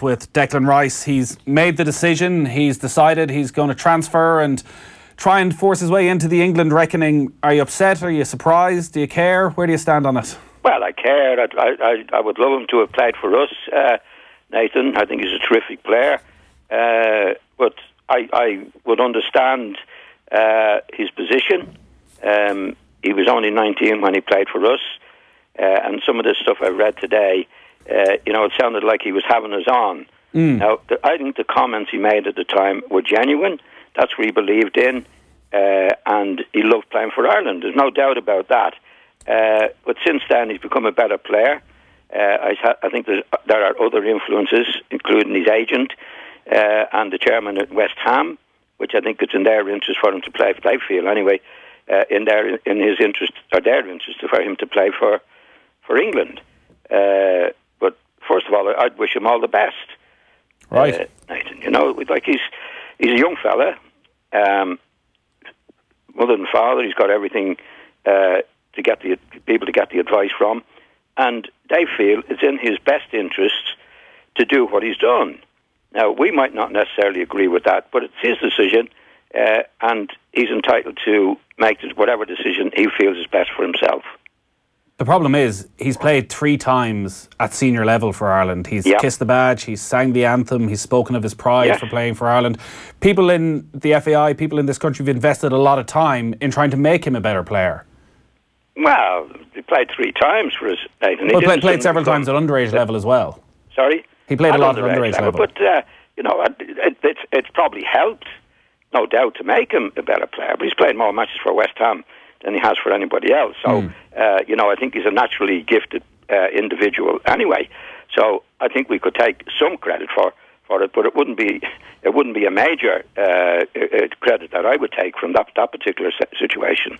With Declan Rice, he's made the decision, he's decided he's going to transfer and try and force his way into the England reckoning. Are you upset? Are you surprised? Do you care? Where do you stand on it? Well, I care. I would love him to have played for us, Nathan. I think he's a terrific player. But I would understand his position. He was only 19 when he played for us. And some of the stuff I read today, it sounded like he was having us on. Now, I think the comments he made at the time were genuine. That's what he believed in, and he loved playing for Ireland. There's no doubt about that. But since then, he's become a better player. I think there are other influences, including his agent and the chairman at West Ham, which I think it's in their interest for him to play. I feel anyway, in his interest or their interest for him to play for England. But first of all, I'd wish him all the best. Right, Nathan. He's a young fella, mother and father. He's got everything to be able to get the advice from, and they feel it's in his best interest to do what he's done. Now, we might not necessarily agree with that, but it's his decision, and he's entitled to make whatever decision he feels is best for himself. The problem is, he's played 3 times at senior level for Ireland. He's kissed the badge, he's sang the anthem, he's spoken of his pride for playing for Ireland. People in the FAI, people in this country have invested a lot of time in trying to make him a better player. Well, he played 3 times for us, Nathan. He played several times at underage level as well. Sorry? He played a lot at underage level. But, it's probably helped, no doubt, to make him a better player. But he's played more matches for West Ham than he has for anybody else. So, I think he's a naturally gifted individual anyway. So I think we could take some credit for it, but it wouldn't be a major credit that I would take from that particular situation.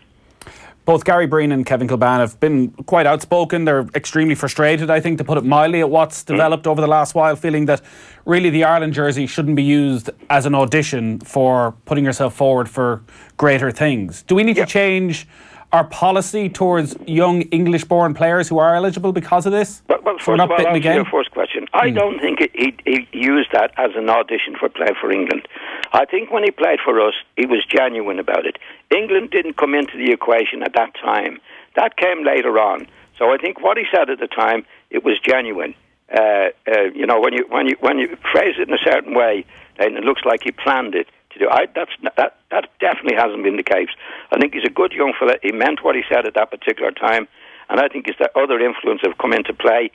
Both Gary Breen and Kevin Kilbane have been quite outspoken. They're extremely frustrated, I think, to put it mildly, at what's developed over the last while, feeling that really the Ireland jersey shouldn't be used as an audition for putting yourself forward for greater things. Do we need to change our policy towards young English-born players who are eligible because of this? Well, first of all, answer your first question. I don't think he used that as an audition for playing for England. I think when he played for us, he was genuine about it. England didn't come into the equation at that time. That came later on. So I think what he said at the time, it was genuine. When you phrase it in a certain way, and it looks like he planned it to do. That definitely hasn't been the case. I think he's a good young fella. He meant what he said at that particular time, and I think it's the other influence have come into play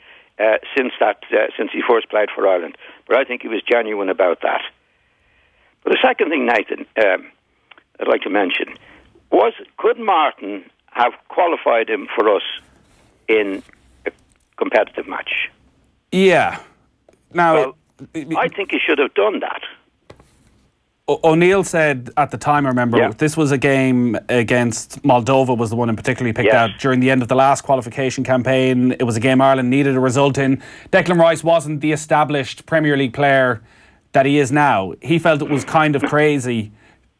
since he first played for Ireland. But I think he was genuine about that. But the second thing, Nathan, I'd like to mention was, could Martin have qualified him for us in a competitive match? Yeah. Now, I think he should have done that. O'Neill said at the time, I remember, this was a game against Moldova, was the one in particular he picked out during the end of the last qualification campaign. It was a game Ireland needed a result in. Declan Rice wasn't the established Premier League player that he is now. He felt it was kind of crazy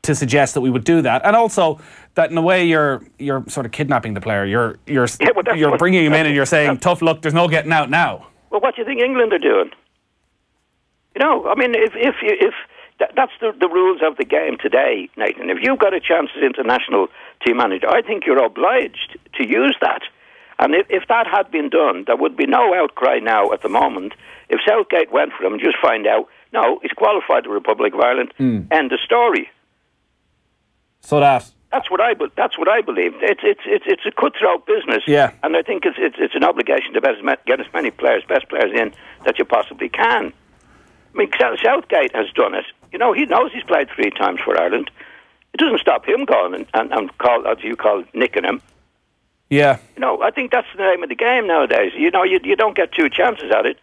to suggest that we would do that, and also that in a way you're sort of kidnapping the player. You're bringing him in and you're saying, tough luck, there's no getting out now. Well, what do you think England are doing? If that's the rules of the game today, Nathan. If you've got a chance as international team manager, I think you're obliged to use that. And if that had been done, there would be no outcry now at the moment. If Southgate went for him and just find out, no, he's qualified the Republic of Ireland, end of story. So that's what I believe. It's a cutthroat business, and I think it's an obligation to get as many best players in that you possibly can. I mean, Southgate has done it. He knows he's played 3 times for Ireland. It doesn't stop him going and call, as you call, nicking him. Yeah. I think that's the name of the game nowadays. You don't get 2 chances at it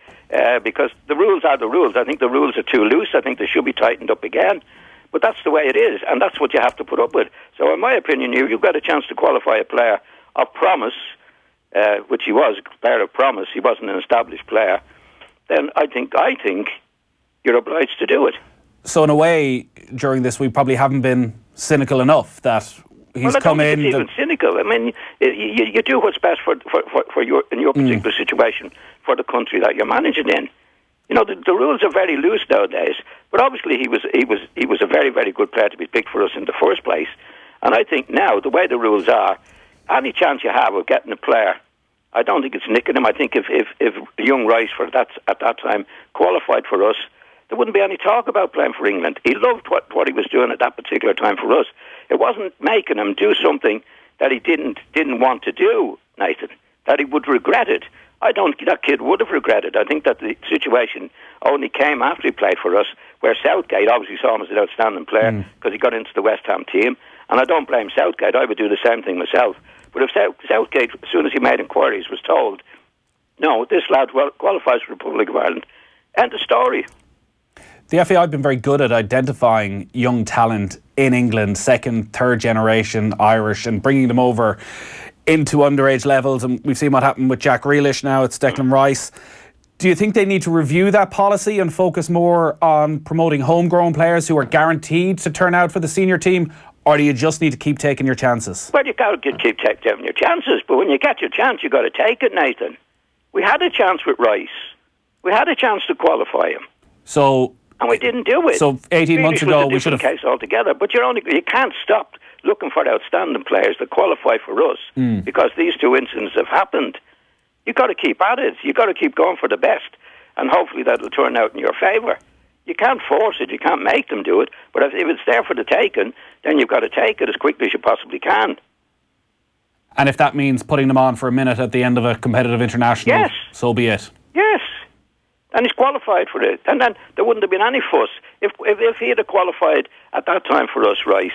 because the rules are the rules. I think the rules are too loose. I think they should be tightened up again. But that's the way it is, and that's what you have to put up with. So in my opinion, you've got a chance to qualify a player of promise, which he was, a player of promise. He wasn't an established player. Then I think you're obliged to do it. So in a way, during this, we probably haven't been cynical enough that he's come in. It's even cynical. I mean, you do what's best for your in your particular situation for the country that you're managing in. You know, the rules are very loose nowadays. But obviously, he was a very, very good player to be picked for us in the first place. And I think now, the way the rules are, any chance you have of getting a player, I don't think it's nicking him. I think if young Rice at that time qualified for us, there wouldn't be any talk about playing for England. He loved what he was doing at that particular time for us. It wasn't making him do something that he didn't want to do, Nathan, that he would regret it. I don't think that kid would have regretted. I think that the situation only came after he played for us, where Southgate obviously saw him as an outstanding player because he got into the West Ham team. And I don't blame Southgate. I would do the same thing myself. But if Southgate, as soon as he made inquiries, was told, no, this lad qualifies for the Republic of Ireland, end of story. The FAI have been very good at identifying young talent in England, second, third generation Irish, and bringing them over into underage levels. And we've seen what happened with Jack Grealish now. It's Declan Rice. Do you think they need to review that policy and focus more on promoting homegrown players who are guaranteed to turn out for the senior team? Or do you just need to keep taking your chances? Well, you got to keep taking your chances. But when you get your chance, you got to take it, Nathan. We had a chance with Rice. We had a chance to qualify him. And we didn't do it. So 18 months ago, we should have... case altogether. But you can't stop looking for outstanding players that qualify for us because these two incidents have happened. You've got to keep at it. You've got to keep going for the best. And hopefully that'll turn out in your favour. You can't force it. You can't make them do it. But if it's there for the taking, then you've got to take it as quickly as you possibly can. And if that means putting them on for a minute at the end of a competitive international, yes, so be it. Yes. And he's qualified for it. And then there wouldn't have been any fuss. If he had qualified at that time for us, Rice,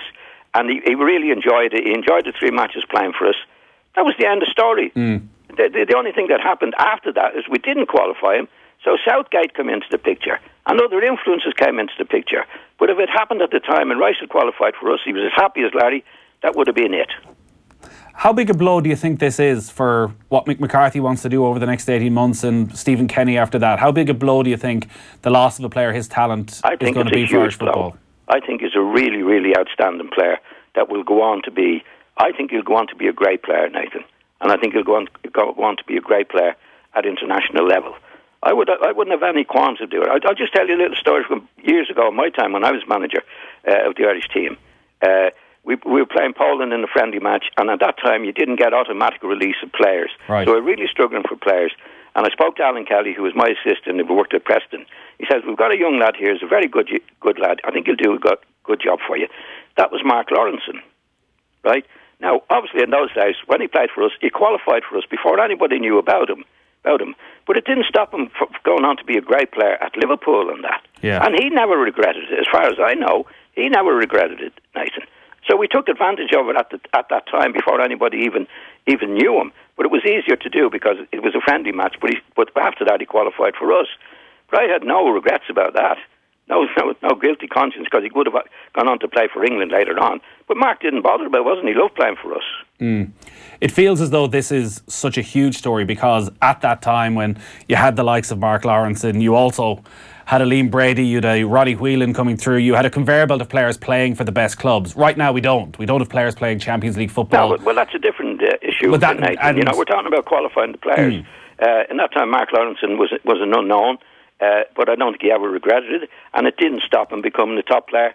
and he really enjoyed it, he enjoyed the 3 matches playing for us, that was the end of story. The only thing that happened after that is we didn't qualify him, so Southgate came into the picture, and other influences came into the picture. But if it happened at the time and Rice had qualified for us, he was as happy as Larry, that would have been it. How big a blow do you think this is for what Mick McCarthy wants to do over the next 18 months and Stephen Kenny after that? How big a blow do you think the loss of a player, his talent, is going to be for Irish football? I think he's a really, really outstanding player that will go on to be... I think he'll go on to be a great player, Nathan. And I think he'll go on to be a great player at international level. I wouldn't have any qualms of doing it. I'll just tell you a little story from years ago, my time when I was manager of the Irish team. We were playing Poland in a friendly match, and at that time you didn't get automatic release of players. Right. So we're really struggling for players. And I spoke to Alan Kelly, who was my assistant who worked at Preston. He says, we've got a young lad here, he's a very good lad. I think he'll do a good job for you. That was Mark Lawrenson, right? Now, obviously in those days, when he played for us, he qualified for us before anybody knew about him. But it didn't stop him from going on to be a great player at Liverpool and that. Yeah. And he never regretted it, as far as I know. He never regretted it, Nathan. So we took advantage of it at that time before anybody even knew him. But it was easier to do because it was a friendly match. But after that, he qualified for us. But I had no regrets about that. No guilty conscience because he would have gone on to play for England later on. But Mark didn't bother about it, wasn't he? He loved playing for us. It feels as though this is such a huge story because at that time when you had the likes of Mark Lawrenson, you also had a Liam Brady, you had a Roddy Whelan coming through, you had a conveyor belt of players playing for the best clubs. Right now we don't. We don't have players playing Champions League football. No, well, that's a different issue. We're talking about qualifying the players. In that time, Mark Lawrenson was an unknown, but I don't think he ever regretted it, and it didn't stop him becoming the top player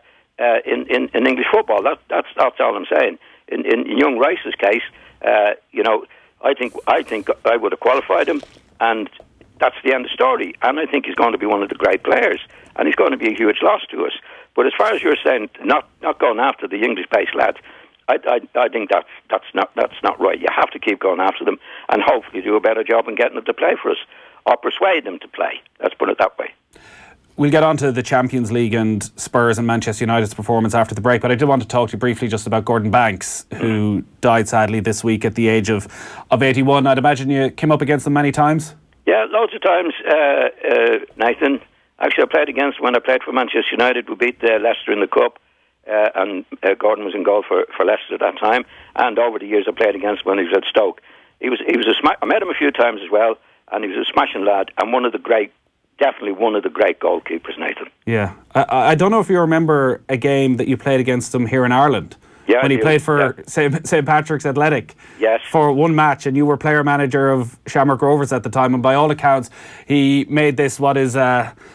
in English football. That's all I'm saying. In young Rice's case, I think I would have qualified him, and that's the end of the story. And I think he's going to be one of the great players, and he's going to be a huge loss to us. But as far as you're saying, not going after the English-based lads, I think that's not right. You have to keep going after them, and hopefully do a better job in getting them to play for us, or persuade them to play. Let's put it that way. We'll get on to the Champions League and Spurs and Manchester United's performance after the break, but I did want to talk to you briefly just about Gordon Banks, who died sadly this week at the age of 81. I'd imagine you came up against him many times? Yeah, loads of times, Nathan. Actually, I played against him when I played for Manchester United. We beat Leicester in the Cup, and Gordon was in goal for Leicester at that time. And over the years, I played against him when he was at Stoke. I met him a few times as well, and he was a smashing lad, and definitely one of the great goalkeepers, Nathan. Yeah. I don't know if you remember a game that you played against him here in Ireland. when he played for St. Patrick's Athletic for one match, and you were player manager of Shamrock Rovers at the time, and by all accounts he made this what is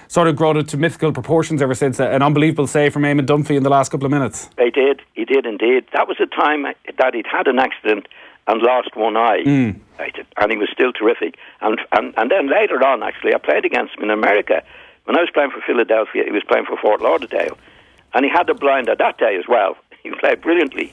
sort of grown into mythical proportions ever since. An unbelievable save from Eamon Dunphy in the last couple of minutes. He did indeed. That was the time that he'd had an accident and lost one eye, and he was still terrific. And then later on, actually, I played against him in America. When I was playing for Philadelphia, he was playing for Fort Lauderdale, and he had a blinder that day as well. He played brilliantly.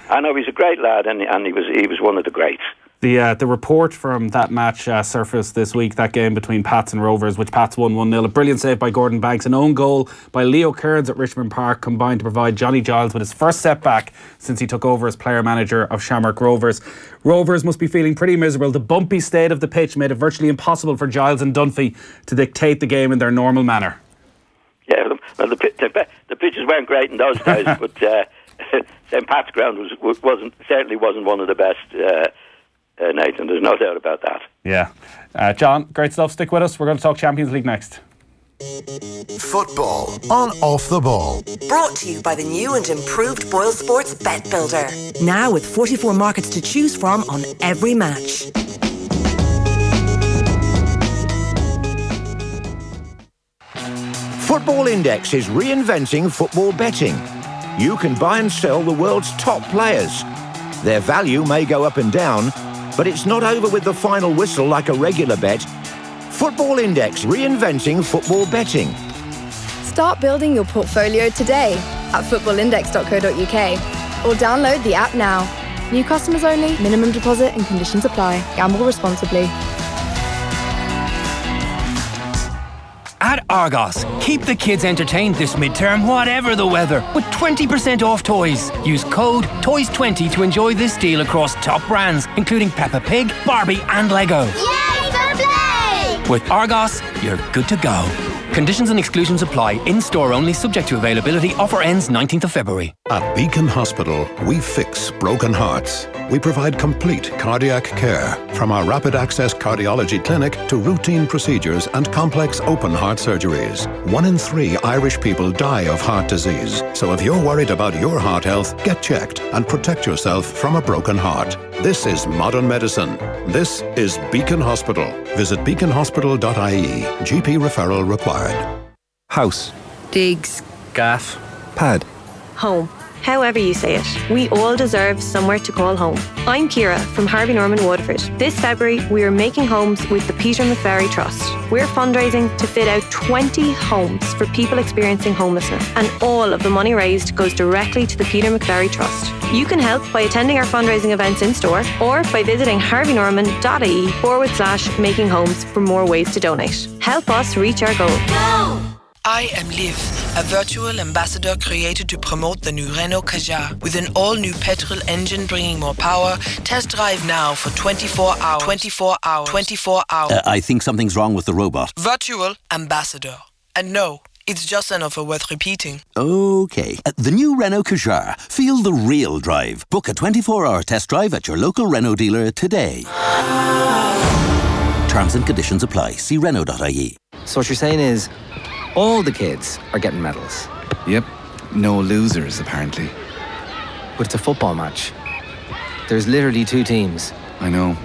I know he's a great lad, and he was one of the greats. The report from that match surfaced this week, that game between Pats and Rovers, which Pats won 1-0. A brilliant save by Gordon Banks, an own goal by Leo Kearns at Richmond Park combined to provide Johnny Giles with his first setback since he took over as player manager of Shamrock Rovers. Rovers must be feeling pretty miserable. The bumpy state of the pitch made it virtually impossible for Giles and Dunphy to dictate the game in their normal manner. Yeah, well, the pitches weren't great in those days, but St. Pat's ground certainly wasn't one of the best. Nathan, there's no doubt about that. Yeah. John, great stuff. Stick with us. We're going to talk Champions League next. Football on Off the Ball. Brought to you by the new and improved Boyle Sports Bet Builder. Now with 44 markets to choose from on every match. Football Index is reinventing football betting. You can buy and sell the world's top players. Their value may go up and down, but it's not over with the final whistle like a regular bet. Football Index, reinventing football betting. Start building your portfolio today at footballindex.co.uk or download the app now. New customers only, minimum deposit and conditions apply. Gamble responsibly. At Argos, keep the kids entertained this midterm, whatever the weather, with 20% off toys. Use code TOYS20 to enjoy this deal across top brands, including Peppa Pig, Barbie and Lego. Yay for play! With Argos, you're good to go. Conditions and exclusions apply. In-store only, subject to availability. Offer ends 19th of February. At Beacon Hospital, we fix broken hearts. We provide complete cardiac care, from our rapid access cardiology clinic to routine procedures and complex open heart surgeries. 1 in 3 Irish people die of heart disease. So if you're worried about your heart health, get checked and protect yourself from a broken heart. This is modern medicine. This is Beacon Hospital. Visit beaconhospital.ie. GP referral required. House. Digs. Gaff. Pad. Home. However you say it, we all deserve somewhere to call home. I'm Ciara from Harvey Norman Waterford. This February, we are making homes with the Peter McVerry Trust. We're fundraising to fit out 20 homes for people experiencing homelessness, and all of the money raised goes directly to the Peter McVerry Trust. You can help by attending our fundraising events in store or by visiting harveynorman.ie/making homes for more ways to donate. Help us reach our goal. Go! I am Liv, a virtual ambassador created to promote the new Renault Kadjar. With an all-new petrol engine bringing more power, test drive now for 24 hours. 24 hours. 24 hours. I think something's wrong with the robot. Virtual ambassador. And no, it's just an offer worth repeating. Okay. The new Renault Kadjar. Feel the real drive. Book a 24-hour test drive at your local Renault dealer today. Terms and conditions apply. See Renault.ie. So what you're saying is, all the kids are getting medals. Yep. No losers, apparently. But it's a football match. There's literally 2 teams. I know.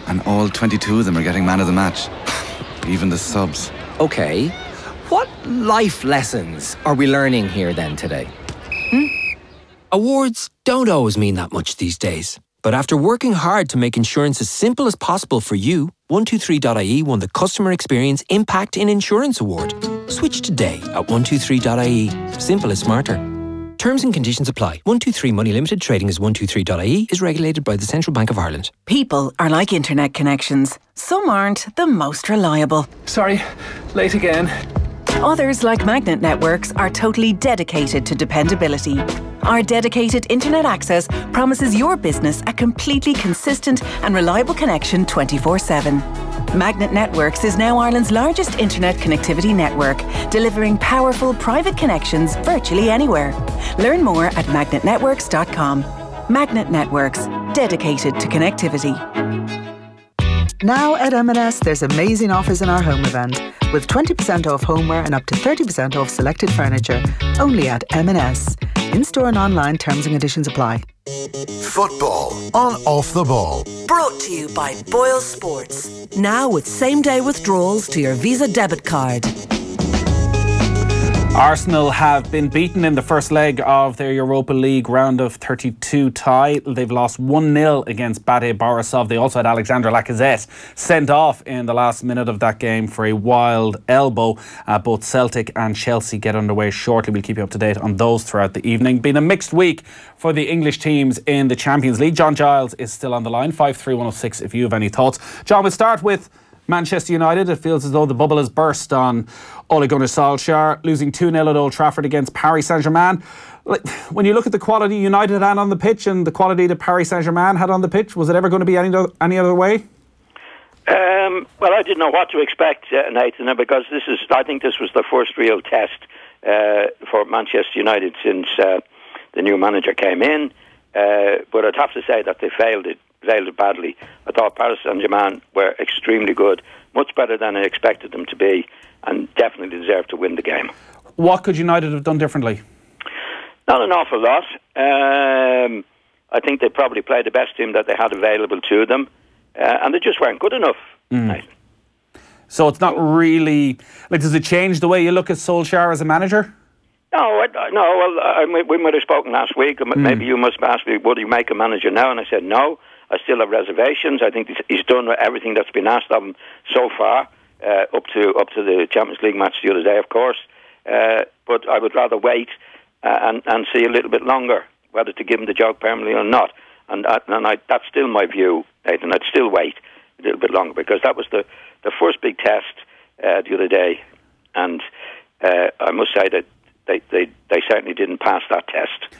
And all 22 of them are getting man of the match. Even the subs. Okay. What life lessons are we learning here then today? Awards don't always mean that much these days. But after working hard to make insurance as simple as possible for you, 123.ie won the Customer Experience Impact in Insurance Award. Switch today at 123.ie. Simple is smarter. Terms and conditions apply. 123 Money Limited, trading as 123.ie, is regulated by the Central Bank of Ireland. People are like internet connections. Some aren't the most reliable. Sorry, late again. Others, like Magnet Networks, are totally dedicated to dependability. Our dedicated internet access promises your business a completely consistent and reliable connection 24/7. Magnet Networks is now Ireland's largest internet connectivity network, delivering powerful private connections virtually anywhere. Learn more at magnetnetworks.com. Magnet Networks, dedicated to connectivity. Now at M&S, there's amazing offers in our home event, with 20% off homeware and up to 30% off selected furniture, only at M&S. In-store and online, terms and conditions apply. Football on Off the Ball. Brought to you by Boyle Sports. Now with same-day withdrawals to your Visa debit card. Arsenal have been beaten in the first leg of their Europa League round of 32 tie. They've lost 1-0 against Bate Borisov. They also had Alexandre Lacazette sent off in the last minute of that game for a wild elbow. Both Celtic and Chelsea get underway shortly. We'll keep you up to date on those throughout the evening. Been a mixed week for the English teams in the Champions League. John Giles is still on the line, 53106 if you have any thoughts. John, we'll start with Manchester United. It feels as though the bubble has burst on Ole Gunnar Solskjaer, losing 2-0 at Old Trafford against Paris Saint-Germain. When you look at the quality United had on the pitch and the quality that Paris Saint-Germain had on the pitch, was it ever going to be any other way? Well, I didn't know what to expect, Nathan, because I think this was the first real test for Manchester United since the new manager came in. But I'd have to say that they failed it badly. I thought Paris Saint-Germain were extremely good, much better than I expected them to be, and definitely deserved to win the game. What could United have done differently? Not an awful lot. I think they probably played the best team that they had available to them, and they just weren't good enough. So it's not really... does it change the way you look at Solskjaer as a manager? No. Well, we might have spoken last week. Maybe you must ask me, would he make a manager now? And I said no. I still have reservations. I think he's done everything that's been asked of him so far, up to the Champions League match the other day, of course. But I would rather wait and see a little bit longer whether to give him the job permanently or not. And that's still my view, Nathan. I'd still wait a little bit longer because that was the first big test the other day, and I must say that they certainly didn't pass that test.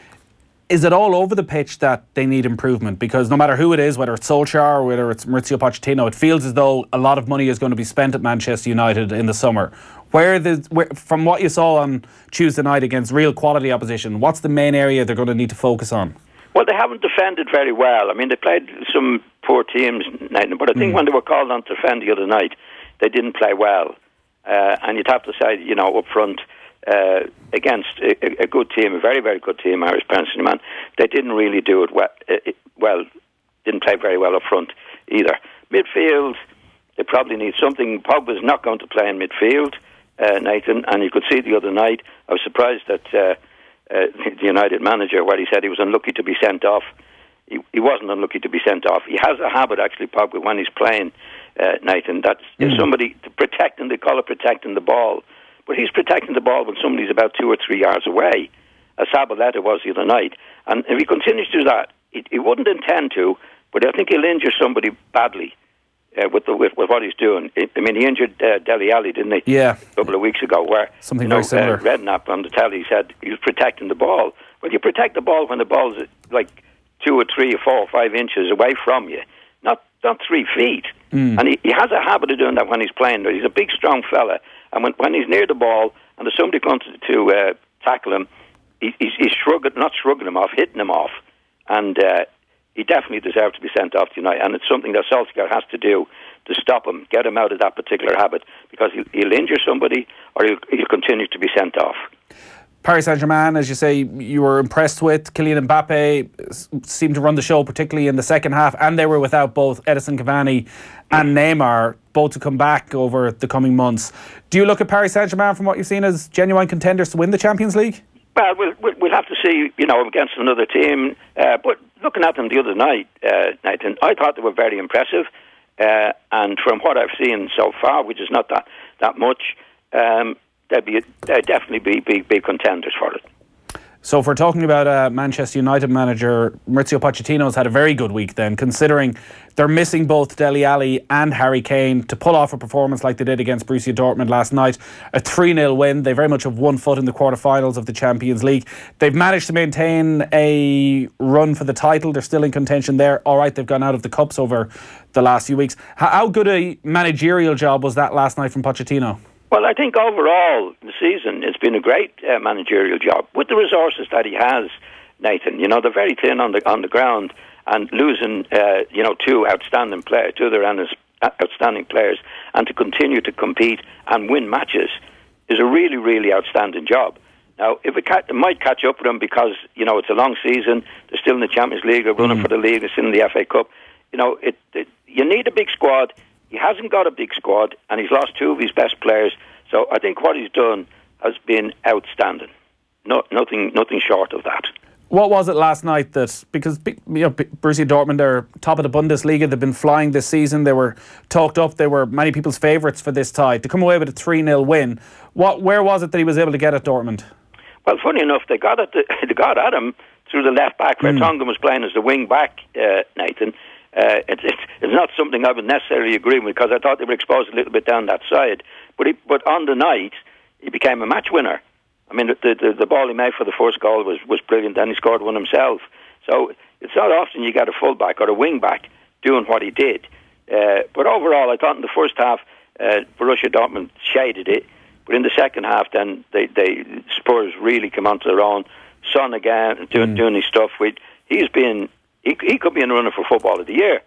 Is it all over the pitch that they need improvement? Because no matter who it is, whether it's Solskjaer or whether it's Maurizio Pochettino, it feels as though a lot of money is going to be spent at Manchester United in the summer. From what you saw on Tuesday night against real quality opposition, what's the main area they're going to need to focus on? Well, they haven't defended very well. I mean, they played some poor teams, but I think when they were called on to defend the other night, they didn't play well. And you'd have to say, up front, against a good team, a very, very good team, Paris Saint-Germain, they didn't really do it well. Didn't play very well up front either. Midfield, they probably need something. Pogba's not going to play in midfield, Nathan, and you could see the other night. I was surprised that the United manager, where he said he was unlucky to be sent off. He wasn't unlucky to be sent off. He has a habit, actually, Pogba, when he's playing, Nathan, that's somebody protecting. They call it protecting the ball. But he's protecting the ball when somebody's about 2 or 3 yards away, as Sabaleta was the other night. And if he continues to do that, he wouldn't intend to, but I think he'll injure somebody badly with what he's doing. I mean, he injured Dele Alli, didn't he? Yeah. A couple of weeks ago, where something very similar. Redknapp on the telly said he was protecting the ball. Well, you protect the ball when the ball's like 2 or 3 or 4 or 5 inches away from you, not 3 feet. And he has a habit of doing that when he's playing. He's a big, strong fella. And when he's near the ball and there's somebody comes to tackle him, he's not shrugging him off, hitting him off. And he definitely deserves to be sent off tonight. And it's something that Solskjaer has to do to stop him, get him out of that particular habit, because he'll injure somebody or he'll continue to be sent off. Paris Saint-Germain, as you say, you were impressed with. Kylian Mbappe seemed to run the show, particularly in the second half, and they were without both Edinson Cavani and Neymar, both to come back over the coming months. Do you look at Paris Saint-Germain, from what you've seen, as genuine contenders to win the Champions League? Well, we'll have to see, against another team. But looking at them the other night, Nathan, I thought they were very impressive. And from what I've seen so far, which is not that much, they'd definitely be big contenders for it. So if we're talking about Manchester United manager, Maurizio Pochettino's had a very good week then, considering they're missing both Dele Alli and Harry Kane to pull off a performance like they did against Borussia Dortmund last night. A 3-0 win. They very much have 1 foot in the quarterfinals of the Champions League. They've managed to maintain a run for the title. They're still in contention there. All right, they've gone out of the cups over the last few weeks. How good a managerial job was that last night from Pochettino? Well, I think overall, the season, it's been a great managerial job. With the resources that he has, Nathan, they're very thin on the ground, and losing, two outstanding players, two of their outstanding players, and to continue to compete and win matches is a really, really outstanding job. Now, if it might catch up with them because, you know, it's a long season. They're still in the Champions League. They're running for the league. They're still in the FA Cup. You know, you need a big squad. He hasn't got a big squad, and he's lost 2 of his best players. So I think what he's done has been outstanding. Nothing short of that. What was it last night that, because Borussia Dortmund are top of the Bundesliga, they've been flying this season, they were talked up, they were many people's favourites for this tie, to come away with a 3-0 win, where was it that he was able to get at Dortmund? Well, funny enough, they got at him through the left back. Vertonghen was playing as the wing back, Nathan. It's not something I would necessarily agree with, because I thought they were exposed a little bit down that side. But on the night, he became a match winner. I mean, the ball he made for the first goal was brilliant, and he scored one himself. So it's not often you get a full-back or a wing-back doing what he did. But overall, I thought in the first half, Borussia Dortmund shaded it. But in the second half, then Spurs really come onto their own. Son again, doing his stuff. He could be in the running for Football of the Year,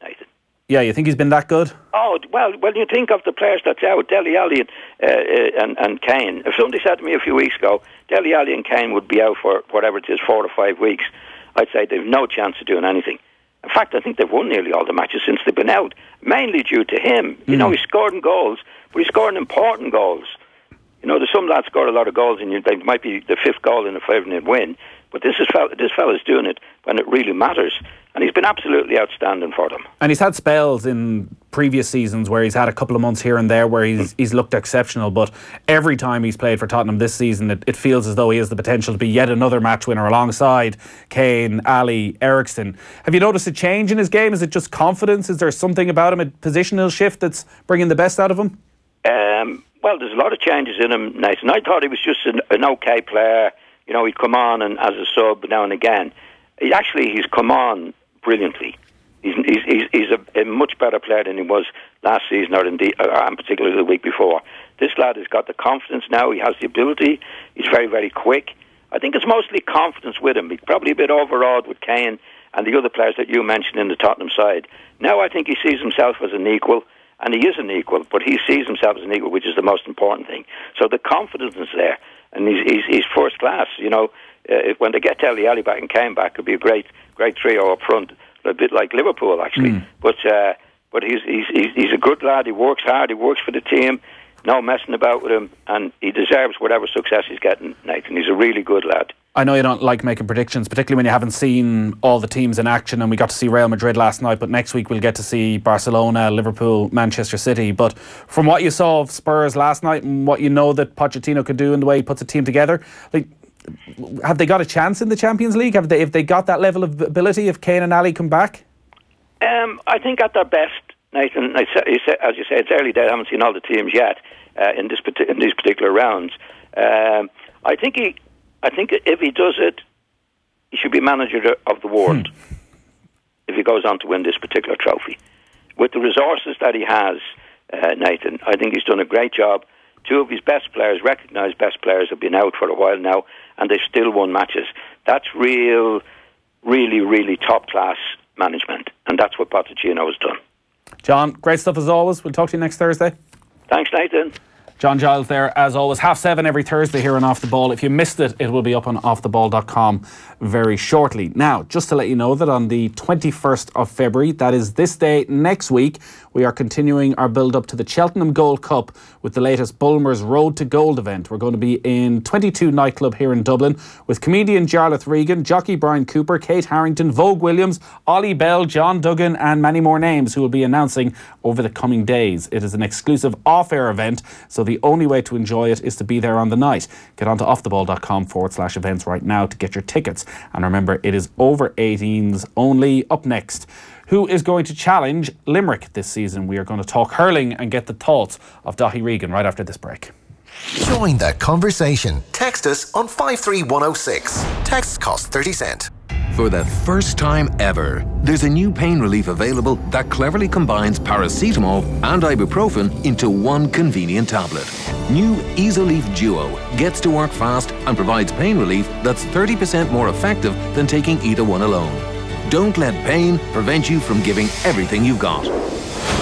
Nathan. Yeah, you think he's been that good? Oh, well, you think of the players that's out, Dele Alli and Kane. If somebody said to me a few weeks ago, Dele Alli and Kane would be out for whatever it is, 4 or 5 weeks, I'd say they've no chance of doing anything. In fact, I think they've won nearly all the matches since they've been out, mainly due to him. You know, he's scoring goals, but he's scoring important goals. You know, there's some lads score a lot of goals, and they might be the 5th goal in a 5-0 win. But this fella's doing it when it really matters. And he's been absolutely outstanding for them. And he's had spells in previous seasons where he's had a couple of months here and there where he's looked exceptional. But every time he's played for Tottenham this season, it feels as though he has the potential to be yet another match winner alongside Kane, Ali, Eriksen. Have you noticed a change in his game? Is it just confidence? Is there something about him, a positional shift that's bringing the best out of him? Well, there's a lot of changes in him, Nathan. I thought he was just an okay player. You know, he'd come on and as a sub now and again. He's come on brilliantly. He's a much better player than he was last season, or indeed, and particularly the week before. This lad has got the confidence now. He has the ability. He's very, very quick. I think it's mostly confidence with him. He's probably a bit overawed with Kane and the other players that you mentioned in the Tottenham side. Now I think he sees himself as an equal. And he is an equal, but he sees himself as an equal, which is the most important thing. So the confidence is there, and he's first class. You know, when they get Dele Alli back and Kane back, it'll be a great trio up front, a bit like Liverpool actually. But he's a good lad. He works hard. He works for the team. No messing about with him, and he deserves whatever success he's getting, Nathan. He's a really good lad. I know you don't like making predictions, particularly when you haven't seen all the teams in action, and we got to see Real Madrid last night, but next week we'll get to see Barcelona, Liverpool, Manchester City. But from what you saw of Spurs last night and what you know that Pochettino could do in the way he puts a team together, have they got a chance in the Champions League? Have they got that level of ability if Kane and Ali come back? I think at their best, Nathan, as you say, it's early days. I haven't seen all the teams yet in these particular rounds. I think if he does it, he should be manager of the world if he goes on to win this particular trophy. With the resources that he has, Nathan, I think he's done a great job. 2 of his best players, recognised best players, have been out for a while now, and they've still won matches. That's really, really top-class management, and that's what Pochettino has done. John, great stuff as always. We'll talk to you next Thursday. Thanks, Nathan. John Giles there, as always. 7:30 every Thursday here on Off the Ball. If you missed it, it will be up on offtheball.com very shortly. Now, just to let you know that on the 21st of February, that is this day next week, we are continuing our build-up to the Cheltenham Gold Cup with the latest Bulmer's Road to Gold event. We're going to be in 22 nightclub here in Dublin with comedian Jarlath Regan, jockey Brian Cooper, Kate Harrington, Vogue Williams, Ollie Bell, John Duggan and many more names who will be announcing over the coming days. It is an exclusive off-air event, so the only way to enjoy it is to be there on the night. Get on to offtheball.com/events right now to get your tickets. And remember, it is over 18s only. Up next, who is going to challenge Limerick this season? We are going to talk hurling and get the thoughts of Daithí Regan right after this break. Join that conversation. Text us on 53106. Texts cost 30 cents. For the first time ever, there's a new pain relief available that cleverly combines paracetamol and ibuprofen into one convenient tablet. New Easolief Duo gets to work fast and provides pain relief that's 30% more effective than taking either one alone. Don't let pain prevent you from giving everything you've got.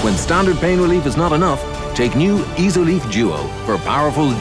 When standard pain relief is not enough, take new Easolief Duo for powerful